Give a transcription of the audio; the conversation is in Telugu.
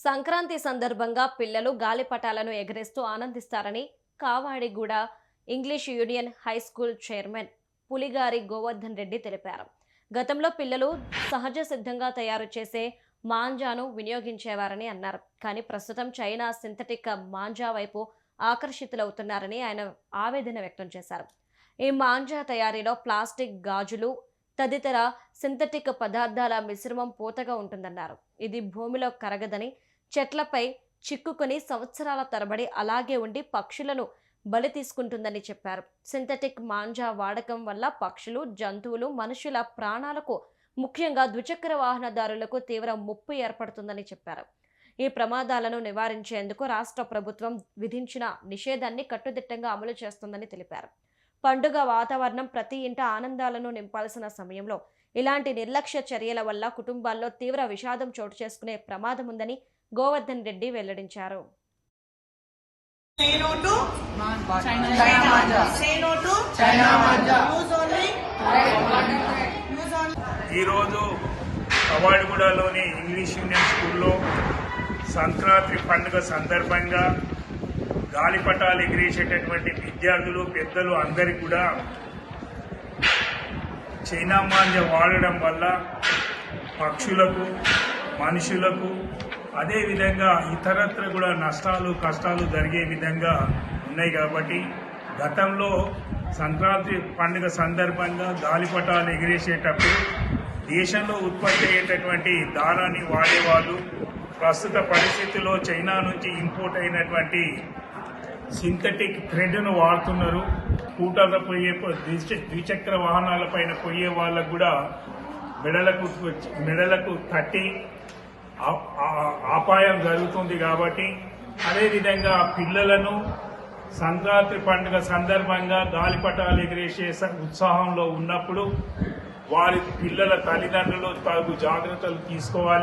సంక్రాంతి సందర్భంగా పిల్లలు గాలిపటాలను ఎగరేస్తూ ఆనందిస్తారని Kavadiguda English union high school chairman Puligari Govardhan Reddy తెలిపారు. గతంలో పిల్లలు సహజ సిద్ధంగా తయారు చేసే మాంజాను వినియోగించేవారని అన్నారు. కానీ ప్రస్తుతం చైనా సింథటిక్ మాంజా వైపు ఆకర్షితులవుతున్నారని ఆయన ఆవేదన వ్యక్తం చేశారు. ఈ మాంజా తయారీలో ప్లాస్టిక్, గాజులు తదితర సింథటిక్ పదార్థాల మిశ్రమం పూతగా ఉంటుందన్నారు. ఇది భూమిలో కరగదని, చెట్లపై చిక్కుకొని సంవత్సరాల తరబడి అలాగే ఉండి పక్షులను బలి తీసుకుంటుందని చెప్పారు. సింథటిక్ మాంజా వాడకం వల్ల పక్షులు, జంతువులు, మనుషుల ప్రాణాలకు, ముఖ్యంగా ద్విచక్ర వాహనదారులకు తీవ్ర ముప్పు ఏర్పడుతుందని చెప్పారు. ఈ ప్రమాదాలను నివారించేందుకు రాష్ట్ర ప్రభుత్వం విధించిన నిషేధాన్ని కట్టుదిట్టంగా అమలు చేస్తుందని తెలిపారు. పండుగ వాతావరణం ప్రతి ఇంట ఆనందాలను నింపాల్సిన సమయంలో ఇలాంటి నిర్లక్ష్య చర్యల వల్ల కుటుంబాల్లో తీవ్ర విషాదం చోటు చేసుకునే ప్రమాదం ఉందని గోవర్ధన్ రెడ్డి వెల్లడించారు. ఈరోజు కవాడిగూడలోని ఇంగ్లీష్ యూనియన్ స్కూల్లో సంక్రాంతి పండుగ సందర్భంగా గాలిపటాలు ఎగిరేసేటటువంటి విద్యార్థులు, పెద్దలు అందరికీ కూడా చైనా మాంజా వాడడం వల్ల పక్షులకు, మనుషులకు, అదేవిధంగా ఇతరత్ర కూడా నష్టాలు, కష్టాలు జరిగే విధంగా ఉన్నాయి. కాబట్టి గతంలో సంక్రాంతి పండుగ సందర్భంగా గాలిపటాలు ఎగిరేసేటప్పుడు దేశంలో ఉత్పత్తి అయ్యేటటువంటి దారాన్ని వాడేవాళ్ళు. ప్రస్తుత పరిస్థితుల్లో చైనా నుంచి ఇంపోర్ట్ అయినటువంటి సింథటిక్ థ్రెడ్ను వాడుతున్నారు. స్కూటర్ల పోయే, ద్విచక్ర వాహనాలపైన పోయే వాళ్ళకు కూడా మెడలకు తట్టి అపాయం జరుగుతుంది. కాబట్టి అదేవిధంగా పిల్లలను సంక్రాంతి పండుగ సందర్భంగా గాలిపటాలు ఎగిరేసే ఉత్సాహంలో ఉన్నప్పుడు వారి పిల్లల తల్లిదండ్రులు తగు జాగ్రత్తలు తీసుకోవాలి.